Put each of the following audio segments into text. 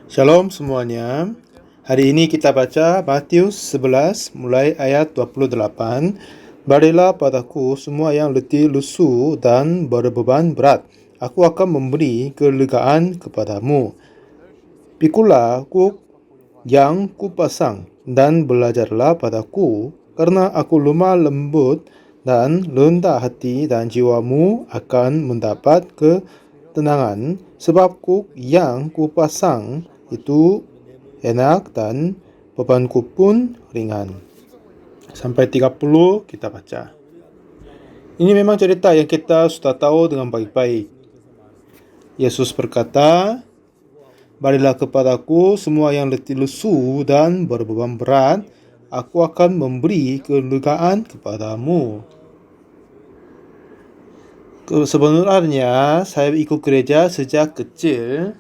Shalom semuanya. Hari ini kita baca Matius 11 mulai ayat 28. Berilah padaku semua yang letih lesu dan berbeban berat. Aku akan memberi kelegaan kepadamu. Pikulah kuk yang kupasang dan belajarlah padaku, karena aku lemah lembut dan rendah hati, dan jiwamu akan mendapat ketenangan, sebab kuk yang kupasang itu enak dan bebanku pun ringan. Sampai 30 kita baca. Ini memang cerita yang kita sudah tahu dengan baik-baik. Yesus berkata, berilah kepadaku semua yang letih lesu dan berbeban berat, aku akan memberi kelegaan kepadamu. Sebenarnya saya ikut gereja sejak kecil,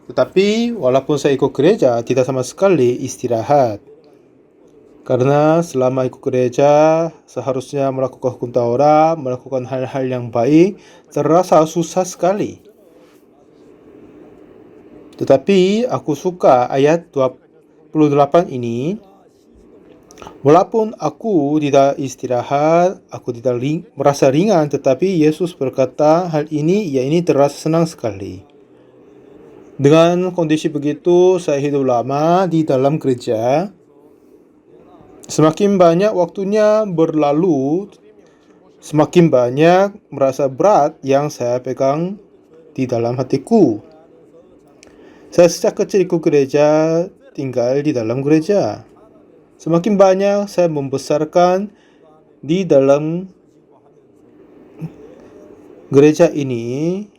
tetapi walaupun saya ikut gereja, tidak sama sekali istirahat. Karena selama ikut gereja, seharusnya melakukan hukum Taurat, melakukan hal-hal yang baik, terasa susah sekali. Tetapi aku suka ayat 28 ini. Walaupun aku tidak istirahat, aku tidak merasa ringan, tetapi Yesus berkata hal ini, ini terasa senang sekali. Dengan kondisi begitu, saya hidup lama di dalam gereja. Semakin banyak waktunya berlalu, semakin banyak merasa berat yang saya pegang di dalam hatiku. Saya sejak kecil ikut gereja, tinggal di dalam gereja. Semakin banyak saya membesarkan di dalam gereja ini,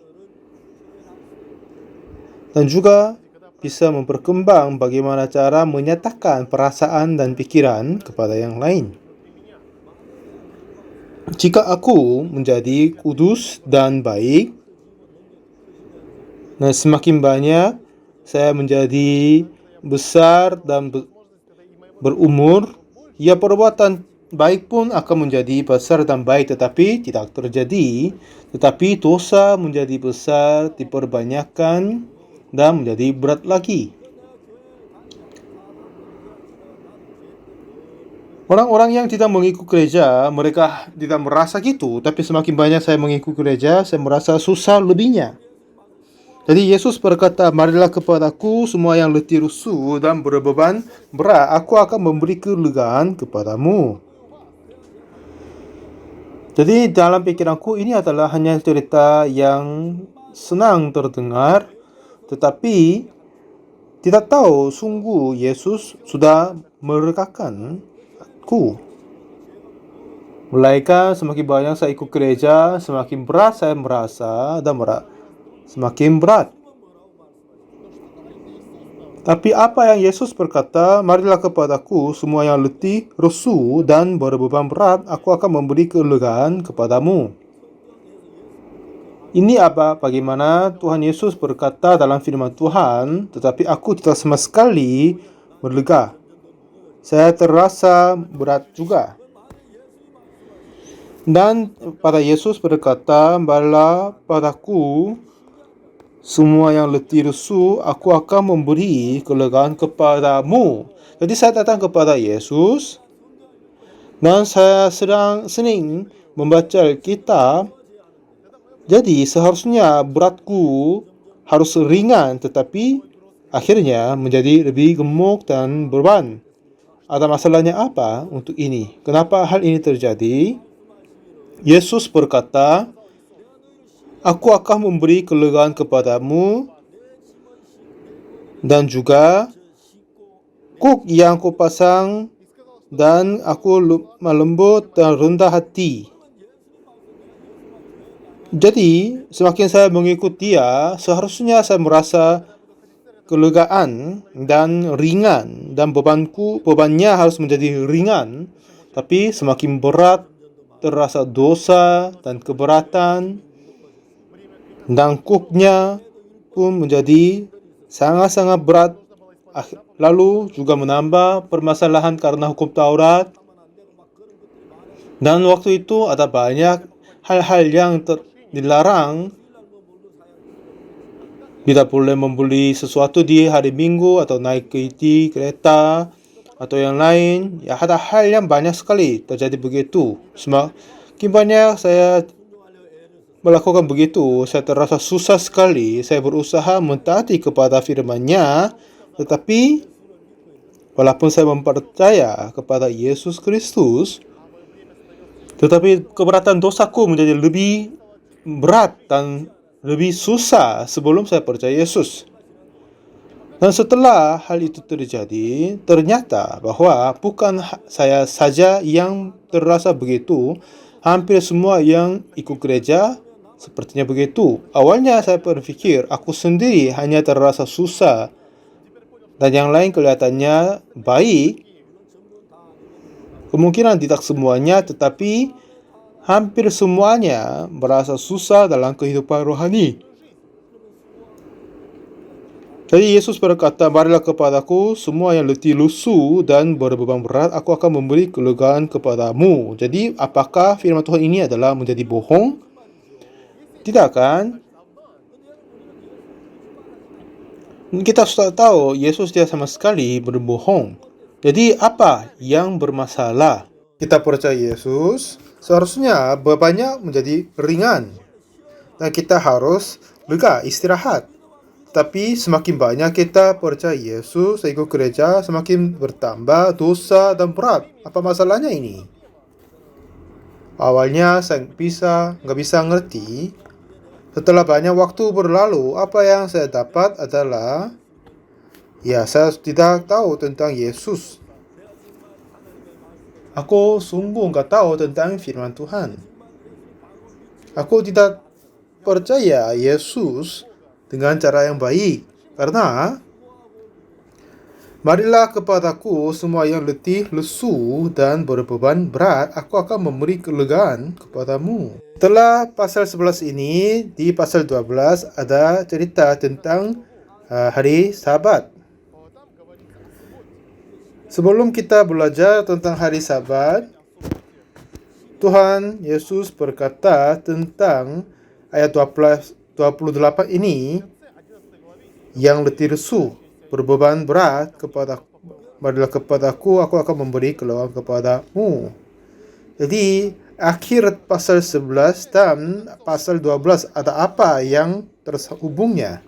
dan juga bisa memperkembang bagaimana cara menyatakan perasaan dan pikiran kepada yang lain. Jika aku menjadi kudus dan baik, dan semakin banyak saya menjadi besar dan berumur, ya perbuatan baik pun akan menjadi besar dan baik, tetapi tidak terjadi. Tetapi dosa menjadi besar, diperbanyakkan, dan menjadi berat lagi. Orang-orang yang tidak mengikut gereja, mereka tidak merasa gitu. Tapi semakin banyak saya mengikut gereja, saya merasa susah lebihnya. Jadi Yesus berkata, marilah kepadaku semua yang letih lesu dan berbeban berat, aku akan memberi kelegaan kepadamu. Jadi dalam pikiranku ini adalah hanya cerita yang senang terdengar, tetapi tidak tahu sungguh Yesus sudah merekakan aku. Melainkan semakin banyak saya ikut gereja, semakin berat saya merasa dan semakin berat. Tapi apa yang Yesus berkata, marilah kepadaku semua yang letih, lesu dan berbeban berat, aku akan memberi kelegaan kepadamu. Ini apa? Bagaimana Tuhan Yesus berkata dalam firman Tuhan, tetapi aku tidak sama sekali berlega. Saya terasa berat juga. Dan pada Yesus berkata, berilah padaku semua yang letih lesu, aku akan memberi kelegaan kepadamu. Jadi saya datang kepada Yesus, dan saya sering membaca Alkitab. Jadi seharusnya beratku harus ringan, tetapi akhirnya menjadi lebih gemuk dan beban. Ada masalahnya apa untuk ini? Kenapa hal ini terjadi? Yesus berkata, aku akan memberi kelegaan kepadamu, dan juga kuk yang kupasang, dan aku lemah lembut dan rendah hati. Jadi semakin saya mengikut dia, seharusnya saya merasa kelegaan dan ringan, dan bebannya harus menjadi ringan. Tapi semakin berat, terasa dosa dan keberatan, dan kuknya pun menjadi sangat-sangat berat. Lalu juga menambah permasalahan karena hukum Taurat. Dan waktu itu ada banyak hal-hal yang dilarang. Tidak boleh membeli sesuatu di hari Minggu atau naik kereta atau yang lain. Ya, ada hal yang banyak sekali terjadi begitu. Semakin banyak saya melakukan begitu, saya terasa susah sekali. Saya berusaha mentaati kepada firman-Nya, tetapi walaupun saya mempercaya kepada Yesus Kristus, tetapi keberatan dosaku menjadi lebih berat dan lebih susah sebelum saya percaya Yesus. Dan setelah hal itu terjadi, ternyata bahwa bukan saya saja yang terasa begitu. Hampir semua yang ikut gereja sepertinya begitu. Awalnya saya berpikir aku sendiri hanya terasa susah dan yang lain kelihatannya baik. Kemungkinan tidak semuanya, tetapi hampir semuanya merasa susah dalam kehidupan rohani. Jadi Yesus berkata, "Marilah kepadaku semua yang letih lusuh dan berbeban berat, aku akan memberi kelegaan kepadamu." Jadi apakah firman Tuhan ini adalah menjadi bohong? Tidak kan? Kita sudah tahu Yesus tidak sama sekali berbohong. Jadi apa yang bermasalah? Kita percaya Yesus, seharusnya bebannya menjadi ringan. Dan kita harus lega, istirahat. Tapi semakin banyak kita percaya Yesus, ikut gereja, semakin bertambah dosa dan berat. Apa masalahnya ini? Awalnya saya nggak bisa ngerti. Setelah banyak waktu berlalu, apa yang saya dapat adalah, ya, saya tidak tahu tentang Yesus. Aku sungguh nggak tahu tentang firman Tuhan. Aku tidak percaya Yesus dengan cara yang baik. Karena marilah kepadaku semua yang letih, lesu, dan berbeban berat, aku akan memberi kelegaan kepadamu. Setelah pasal 11 ini, di pasal 12 ada cerita tentang hari Sabat. Sebelum kita belajar tentang hari Sabat, Tuhan Yesus berkata tentang ayat 28 ini, yang letih lesu, berbeban berat, marilah kepadaku, aku akan memberi kelegaan kepadamu. Jadi akhir pasal 11 dan pasal 12 ada apa yang terhubungnya?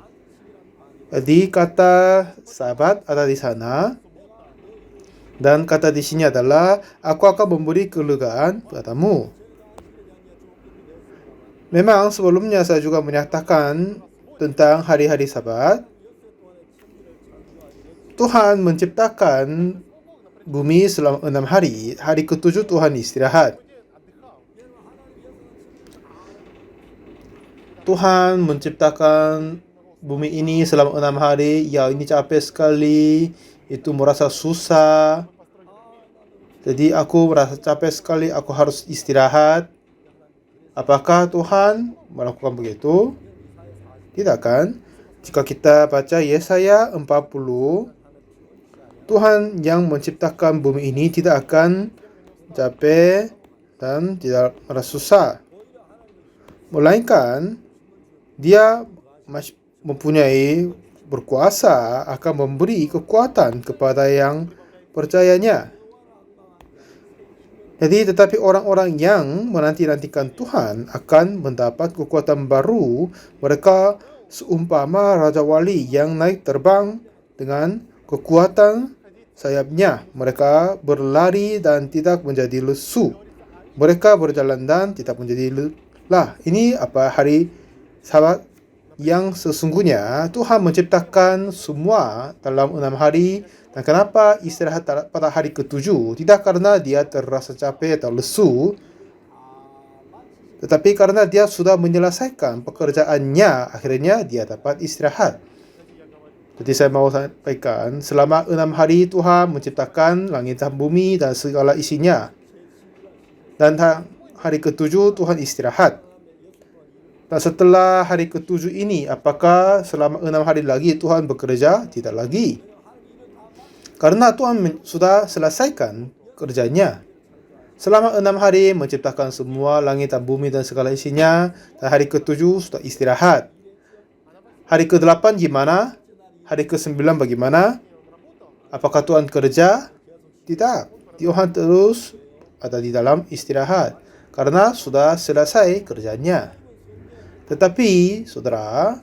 Jadi kata Sabat ada di sana, dan kata di sini adalah aku akan memberi kelegaan kepadamu. Memang sebelumnya saya juga menyatakan tentang hari-hari Sabat. Tuhan menciptakan bumi selama 6 hari. Hari ke-7 Tuhan istirahat. Tuhan menciptakan bumi ini selama 6 hari. Ya, ini capek sekali. Itu merasa susah. Jadi aku merasa capek sekali. Aku harus istirahat. Apakah Tuhan melakukan begitu? Tidak kan? Jika kita baca Yesaya 40, Tuhan yang menciptakan bumi ini tidak akan capek dan tidak merasa susah. Melainkan Dia mempunyai berkuasa akan memberi kekuatan kepada yang percayanya. Jadi tetapi orang-orang yang menanti-nantikan Tuhan akan mendapat kekuatan baru. Mereka seumpama Raja Wali yang naik terbang dengan kekuatan sayapnya. Mereka berlari dan tidak menjadi lesu. Mereka berjalan dan tidak menjadi lelah. Ini apa hari Sabat yang sesungguhnya. Tuhan menciptakan semua dalam 6 hari. Dan kenapa istirahat pada hari ke-7? Tidak karena dia terasa capek atau lesu, tetapi karena dia sudah menyelesaikan pekerjaannya, akhirnya dia dapat istirahat. Jadi saya mau sampaikan, selama 6 hari Tuhan menciptakan langit dan bumi dan segala isinya. Dan hari ke-7 Tuhan istirahat. Dan setelah hari ke-7 ini, apakah selama 6 hari lagi Tuhan bekerja? Tidak lagi. Karena Tuhan sudah selesaikan kerjanya. Selama 6 hari menciptakan semua langit dan bumi dan segala isinya. Dan hari ke-7 sudah istirahat. Hari ke-8 gimana? Hari ke-9 bagaimana? Apakah Tuhan kerja? Tidak. Tuhan terus ada di dalam istirahat karena sudah selesai kerjanya. Tetapi, saudara,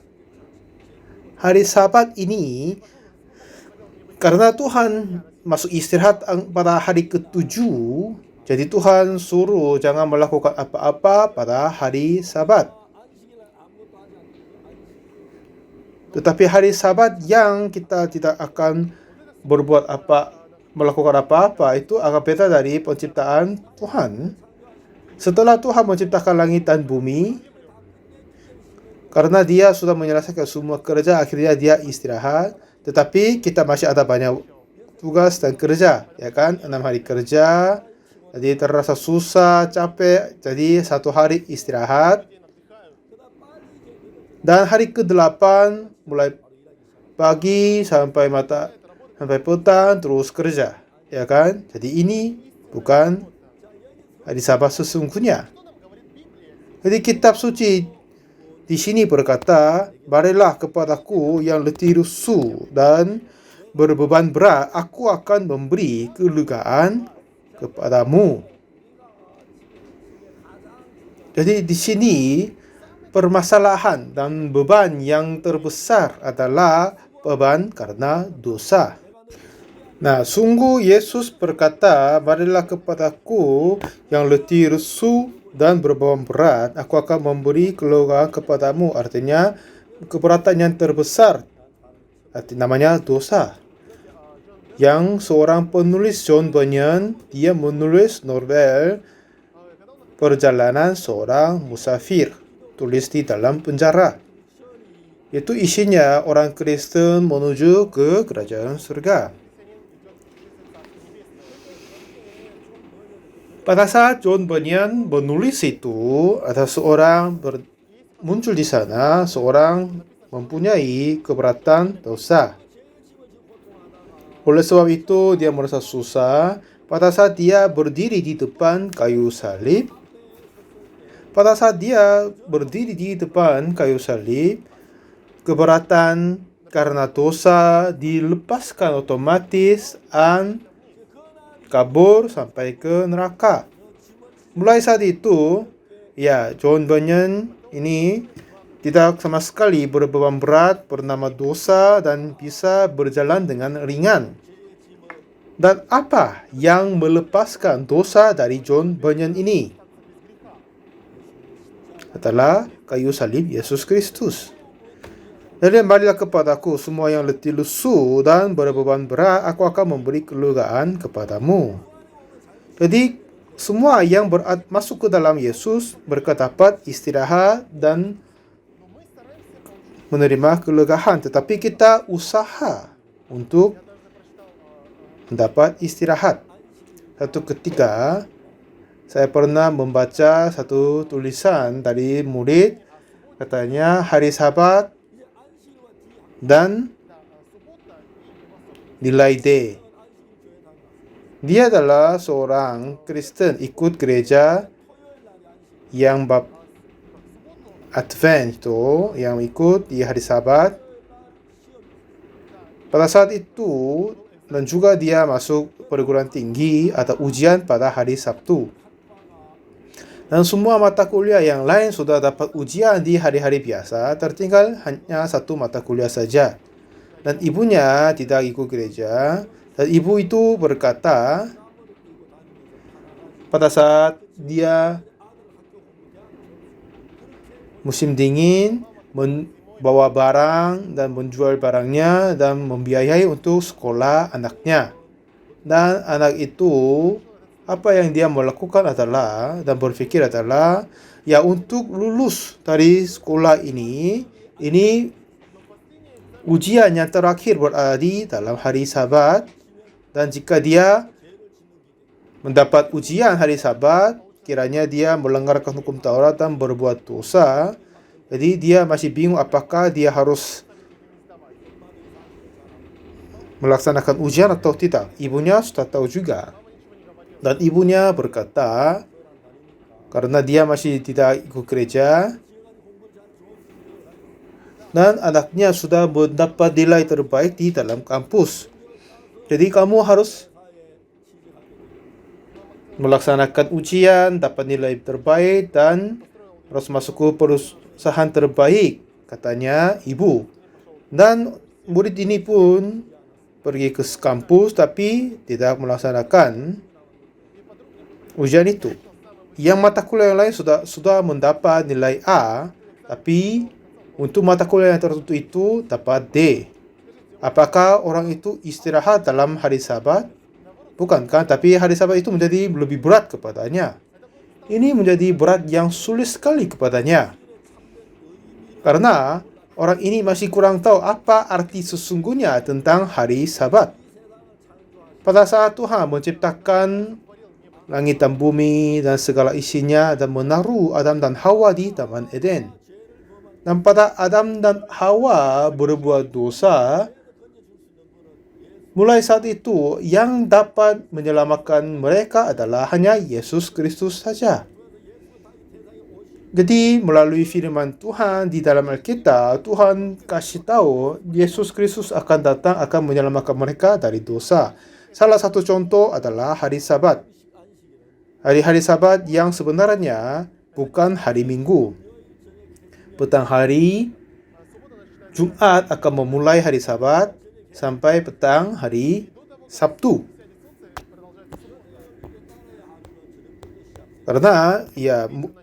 hari Sabat ini karena Tuhan masuk istirahat pada hari ke-7, jadi Tuhan suruh jangan melakukan apa-apa pada hari Sabat. Tetapi hari Sabat yang kita tidak akan melakukan apa-apa itu akan beda dari penciptaan Tuhan. Setelah Tuhan menciptakan langit dan bumi, karena dia sudah menyelesaikan semua kerja, akhirnya dia istirahat. Tetapi kita masih ada banyak tugas dan kerja, ya kan? 6 hari kerja, jadi terasa susah, capek, jadi 1 hari istirahat. Dan hari ke-8 mulai pagi sampai petang terus kerja, ya kan? Jadi ini bukan hari Sabat sesungguhnya. Jadi kitab suci di sini berkata, "Marilah kepadaku yang letih lesu dan berbeban berat, aku akan memberi kelegaan kepadamu." Jadi di sini permasalahan dan beban yang terbesar adalah beban karena dosa. Nah, sungguh Yesus berkata, "Marilah kepadaku yang letih lesu dan berbeban berat, aku akan memberi kelegaan kepadamu." Artinya, keberatan yang terbesar, namanya dosa. Yang seorang penulis John Bunyan, dia menulis novel Perjalanan Seorang Musafir, tulis di dalam penjara. Itu isinya orang Kristen menuju ke kerajaan surga. Pada saat John Bunyan menulis itu, ada seorang muncul di sana, seorang mempunyai keberatan dosa. Oleh sebab itu, dia merasa susah pada saat dia berdiri di depan kayu salib. Pada saat dia berdiri di depan kayu salib, keberatan karena dosa dilepaskan otomatis dan kabur sampai ke neraka. Mulai saat itu, ya, John Bunyan ini tidak sama sekali berbeban berat bernama dosa dan bisa berjalan dengan ringan. Dan apa yang melepaskan dosa dari John Bunyan ini? Adalah kayu salib Yesus Kristus. Jadi marilah kepadaku semua yang letih lesu dan berbeban berat, aku akan memberi kelegaan kepadamu. Jadi semua yang masuk ke dalam Yesus mereka dapat istirahat dan menerima kelegaan. Tetapi kita usaha untuk mendapat istirahat. Satu ketika saya pernah membaca satu tulisan dari murid, katanya hari Sabat dan nilai D. Dia adalah seorang Kristen ikut gereja yang Advent itu, yang ikut di hari Sabat. Pada saat itu, dan juga dia masuk perguruan tinggi atau ujian pada hari Sabtu. Dan semua mata kuliah yang lain sudah dapat ujian di hari-hari biasa, tertinggal hanya satu mata kuliah saja. Dan ibunya tidak ikut gereja, dan ibu itu berkata, pada saat dia musim dingin, membawa barang dan menjual barangnya dan membiayai untuk sekolah anaknya. Dan anak itu, apa yang dia melakukan adalah, dan berpikir adalah, ya untuk lulus dari sekolah ini ujian yang terakhir berada di dalam hari Sabat. Dan jika dia mendapat ujian hari Sabat, kiranya dia melanggarkan hukum Taurat dan berbuat dosa. Jadi dia masih bingung apakah dia harus melaksanakan ujian atau tidak. Ibunya sudah tahu juga. Dan ibunya berkata, karena dia masih tidak ikut gereja, dan anaknya sudah mendapat nilai terbaik di dalam kampus. Jadi kamu harus melaksanakan ujian, dapat nilai terbaik, dan harus masuk ke perusahaan terbaik, katanya ibu. Dan murid ini pun pergi ke kampus tapi tidak melaksanakan ujian itu. Yang mata kuliah yang lain sudah mendapat nilai A, tapi untuk mata kuliah yang tertentu itu dapat D. Apakah orang itu istirahat dalam hari Sabat? Bukan kan? Tapi hari Sabat itu menjadi lebih berat kepadanya. Ini menjadi berat yang sulit sekali kepadanya. Karena orang ini masih kurang tahu apa arti sesungguhnya tentang hari Sabat. Pada saat Tuhan menciptakan langit dan bumi dan segala isinya dan menaruh Adam dan Hawa di Taman Eden. Dan pada Adam dan Hawa berbuat dosa, mulai saat itu yang dapat menyelamatkan mereka adalah hanya Yesus Kristus saja. Jadi melalui firman Tuhan di dalam Alkitab, Tuhan kasih tahu Yesus Kristus akan datang akan menyelamatkan mereka dari dosa. Salah satu contoh adalah hari Sabat. Hari-hari Sabat yang sebenarnya bukan hari Minggu. Petang hari Jumat akan memulai hari Sabat sampai petang hari Sabtu. Karena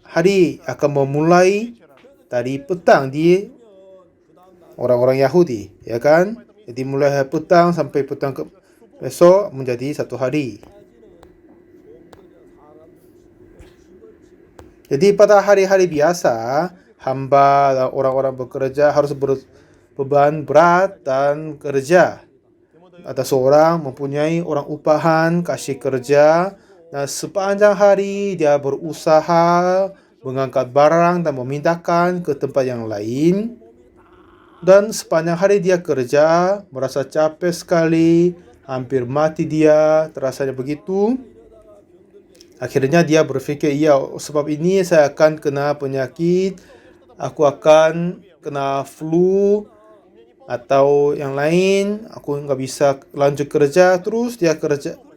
hari akan memulai dari petang di orang-orang Yahudi, ya kan? Jadi mulai hari petang sampai petang besok menjadi satu hari. Jadi pada hari-hari biasa, hamba dan orang-orang bekerja harus berbeban berat dan kerja. Ada seorang mempunyai orang upahan, kasih kerja, dan sepanjang hari dia berusaha mengangkat barang dan memindahkan ke tempat yang lain. Dan sepanjang hari dia kerja, merasa capek sekali, hampir mati dia, terasanya begitu. Akhirnya dia berpikir, ya sebab ini saya akan kena penyakit, aku akan kena flu atau yang lain, aku nggak bisa lanjut kerja. Terus dia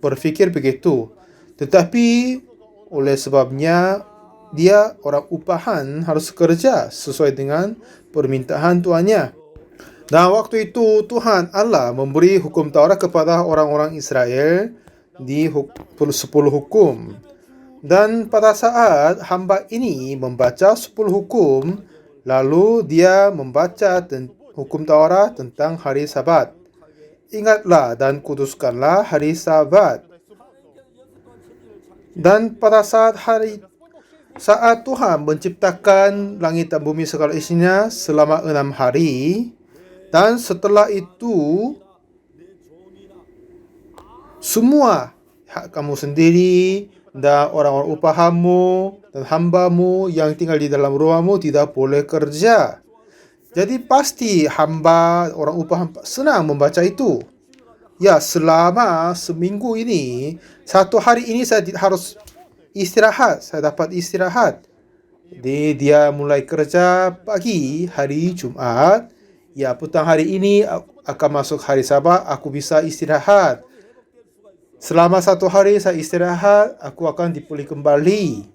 berpikir begitu. Tetapi oleh sebabnya dia orang upahan harus kerja sesuai dengan permintaan tuannya. Dan waktu itu Tuhan Allah memberi hukum Taurat kepada orang-orang Israel di 10 hukum. Dan pada saat hamba ini membaca 10 hukum, lalu dia membaca hukum Taurat tentang hari Sabat. Ingatlah dan kuduskanlah hari Sabat. Dan pada saat Tuhan menciptakan langit dan bumi segala isinya selama 6 hari, dan setelah itu semua hak kamu sendiri dan orang-orang upahanmu dan hambamu yang tinggal di dalam rumahmu tidak boleh kerja. Jadi pasti hamba orang upahan senang membaca itu. Ya, selama seminggu ini, satu hari ini saya harus istirahat. Saya dapat istirahat. Jadi dia mulai kerja pagi hari Jumat. Ya, petang hari ini akan masuk hari Sabat, aku bisa istirahat. Selama satu hari saya istirahat, aku akan dipulih kembali.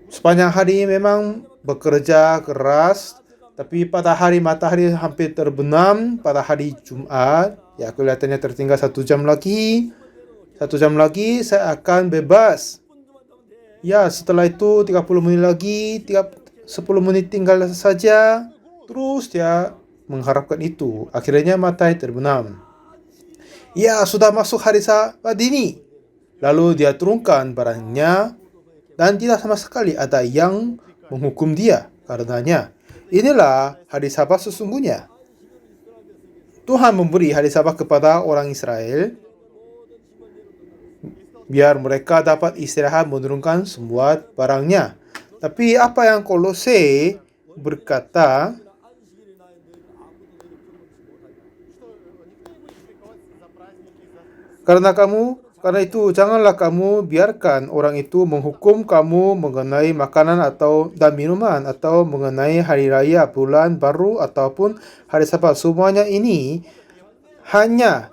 Sepanjang hari memang bekerja keras, tapi pada hari matahari hampir terbenam pada hari Jumat, ya kelihatannya tertinggal 1 jam lagi. 1 jam lagi saya akan bebas. Ya, setelah itu 30 menit lagi, 10 menit tinggal saja. Terus dia mengharapkan itu. Akhirnya matahari terbenam. Ya, sudah masuk hari Sabat ini. Lalu dia turunkan barangnya dan tidak sama sekali ada yang menghukum dia karenanya. Inilah hari Sabat sesungguhnya. Tuhan memberi hari Sabat kepada orang Israel biar mereka dapat istirahat menurunkan semua barangnya. Tapi apa yang Kolose berkata, karena kamu Karena itu, janganlah kamu biarkan orang itu menghukum kamu mengenai makanan dan minuman, atau mengenai hari raya, bulan baru, ataupun hari Sabat. Semuanya ini hanya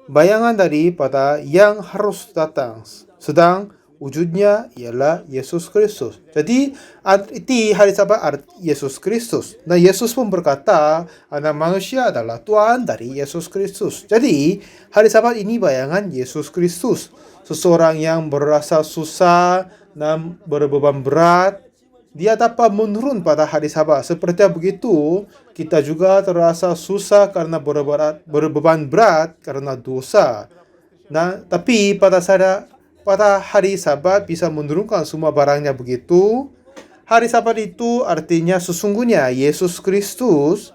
bayangan daripada yang harus datang. Sedang wujudnya ialah Yesus Kristus. Jadi, arti hari Sabat Yesus Kristus. Nah, Yesus pun berkata, anak manusia adalah Tuhan dari Yesus Kristus. Jadi, hari Sabat ini bayangan Yesus Kristus. Seseorang yang berasa susah dan berbeban berat, dia dapat menurun pada hari Sabat. Seperti begitu, kita juga terasa susah karena berbeban berat karena dosa. Nah, tapi pada hari Sabat bisa menurunkan semua barangnya begitu. Hari Sabat itu artinya sesungguhnya Yesus Kristus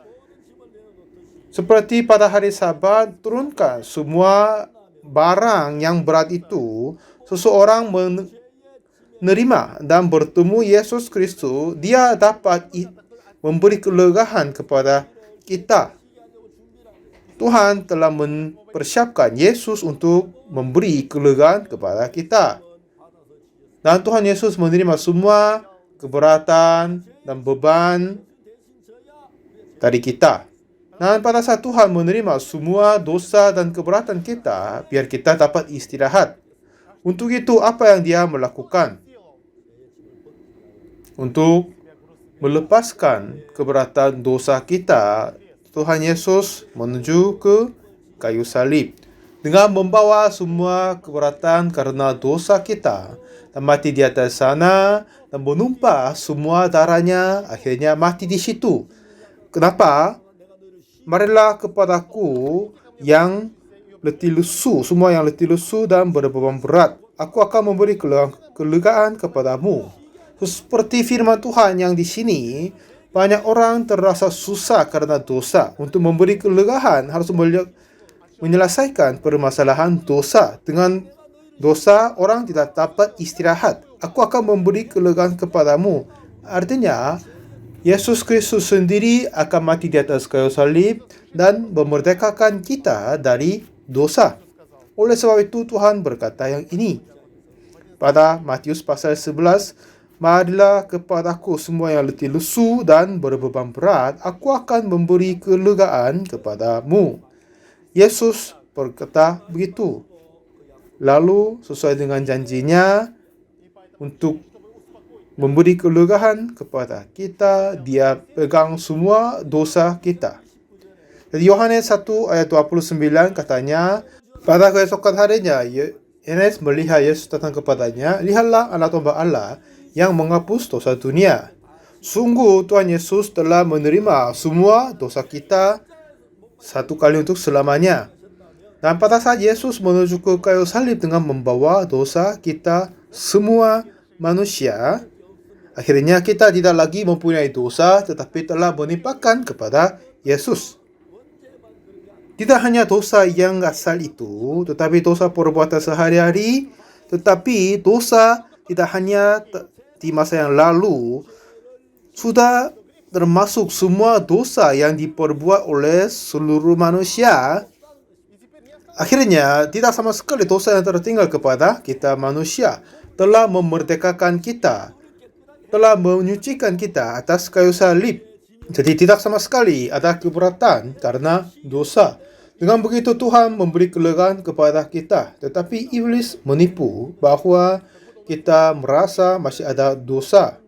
seperti pada hari Sabat turunkan semua barang yang berat itu. Seseorang menerima dan bertemu Yesus Kristus, dia dapat memberi kelegaan kepada kita. Tuhan telah mempersiapkan Yesus untuk memberi kelegaan kepada kita. Dan Tuhan Yesus menerima semua keberatan dan beban dari kita. Dan pada saat Tuhan menerima semua dosa dan keberatan kita, biar kita dapat istirahat. Untuk itu, apa yang dia melakukan? Untuk melepaskan keberatan dosa kita, Tuhan Yesus menuju ke kayu salib dengan membawa semua keberatan karena dosa kita dan mati di atas sana dan menumpah semua darahnya, akhirnya mati di situ. Kenapa? Marilah kepadaku yang letih lesu, semua yang letih lesu dan berbeban berat, aku akan memberi kelegaan kepadamu. Seperti firman Tuhan yang di sini, banyak orang terasa susah karena dosa. Untuk memberi kelegaan harus menyelesaikan permasalahan dosa. Dengan dosa, orang tidak dapat istirahat. Aku akan memberi kelegaan kepadamu. Artinya, Yesus Kristus sendiri akan mati di atas kayu salib dan memerdekakan kita dari dosa. Oleh sebab itu, Tuhan berkata yang ini pada Matius pasal 11, marilah kepadaku semua yang letih lesu dan berbeban berat, aku akan memberi kelegaan kepadamu. Yesus berkata begitu. Lalu sesuai dengan janjinya untuk memberi kelegaan kepada kita, dia pegang semua dosa kita. Jadi Yohanes 1 ayat 29 katanya, pada keesokan harinya Yohanes melihat Yesus datang kepadanya, lihatlah anak domba Allah yang menghapus dosa dunia. Sungguh Tuhan Yesus telah menerima semua dosa kita satu kali untuk selamanya. Dan pada saat Yesus menuju ke kayu salib dengan membawa dosa kita semua manusia, akhirnya kita tidak lagi mempunyai dosa, tetapi telah menimpakan kepada Yesus. Tidak hanya dosa yang asal itu, tetapi dosa perbuatan sehari-hari, tetapi dosa tidak hanya di masa yang lalu, sudah termasuk semua dosa yang diperbuat oleh seluruh manusia. Akhirnya, tidak sama sekali dosa yang tertinggal kepada kita manusia. Telah memerdekakan kita, telah menyucikan kita atas kayu salib. Jadi tidak sama sekali ada keberatan karena dosa. Dengan begitu Tuhan memberi kelegaan kepada kita. Tetapi iblis menipu bahwa kita merasa masih ada dosa.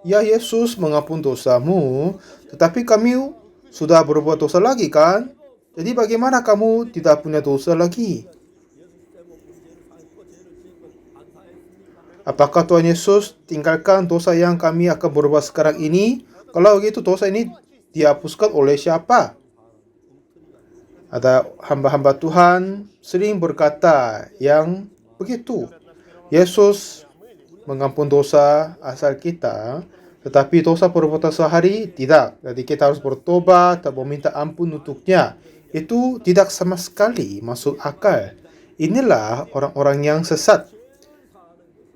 Ya, Yesus mengampun dosamu, tetapi kami sudah berbuat dosa lagi kan? Jadi bagaimana kamu tidak punya dosa lagi? Apakah Tuhan Yesus tinggalkan dosa yang kami akan berbuat sekarang ini? Kalau begitu dosa ini dihapuskan oleh siapa? Ada hamba-hamba Tuhan sering berkata yang begitu. Yesus mengampun dosa asal kita, tetapi dosa perbuatan sehari tidak. Jadi kita harus bertobat dan meminta ampun untuknya. Itu tidak sama sekali masuk akal. Inilah orang-orang yang sesat,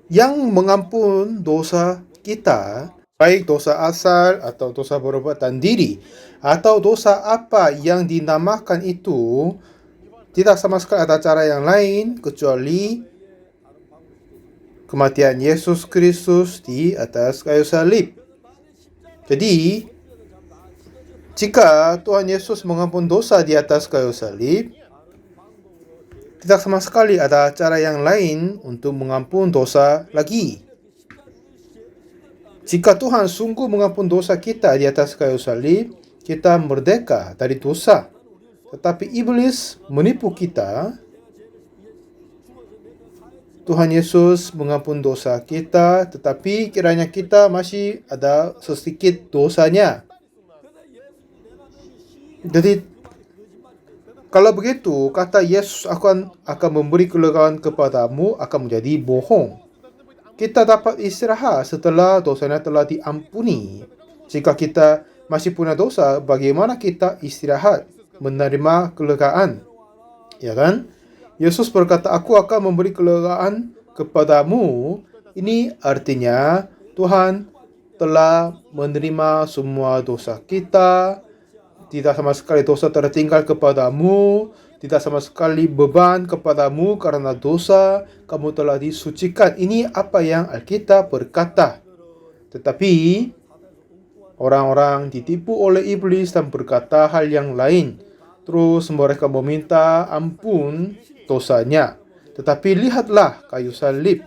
yang mengampun dosa kita, baik dosa asal atau dosa perbuatan diri, atau dosa apa yang dinamakan itu, Tidak sama sekali ada cara yang lain kecuali kematian Yesus Kristus di atas kayu salib. Jadi, jika Tuhan Yesus mengampun dosa di atas kayu salib, tidak sama sekali ada cara yang lain untuk mengampun dosa lagi. Jika Tuhan sungguh mengampun dosa kita di atas kayu salib, kita merdeka dari dosa. Tetapi iblis menipu kita. Tuhan Yesus mengampun dosa kita, tetapi kiranya kita masih ada sedikit dosanya. Jadi, kalau begitu, kata Yesus akan memberi kelegaan kepadamu akan menjadi bohong. Kita dapat istirahat setelah dosanya telah diampuni. Jika kita masih punya dosa, bagaimana kita istirahat, menerima kelegaan? Ya kan? Yesus berkata, aku akan memberi kelegaan kepadamu. Ini artinya Tuhan telah menerima semua dosa kita. Tidak sama sekali dosa tertinggal kepadamu. Tidak sama sekali beban kepadamu karena dosa. Kamu telah disucikan. Ini apa yang Alkitab berkata. Tetapi orang-orang ditipu oleh iblis dan berkata hal yang lain. Terus mereka meminta ampun dosanya. Tetapi lihatlah kayu salib.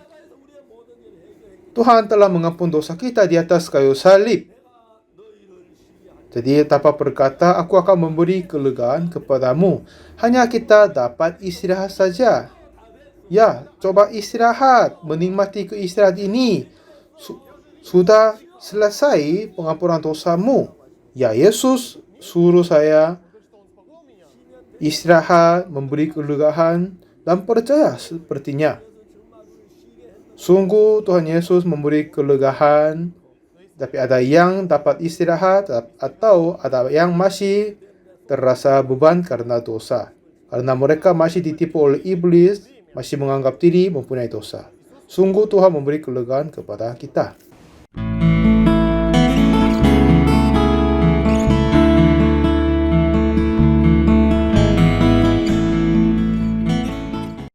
Tuhan telah mengampun dosa kita di atas kayu salib. Jadi tanpa berkata, aku akan memberi kelegaan kepadamu. Hanya kita dapat istirahat saja. Ya, coba istirahat. Menikmati keistirahat ini. Sudah selesai pengampunan dosamu. Ya, Yesus suruh saya istirahat, memberi kelegaan, dan percaya sepertinya. Sungguh Tuhan Yesus memberi kelegaan. Tapi ada yang dapat istirahat atau ada yang masih terasa beban karena dosa. Karena mereka masih ditipu oleh iblis, masih menganggap diri mempunyai dosa. Sungguh Tuhan memberi kelegaan kepada kita.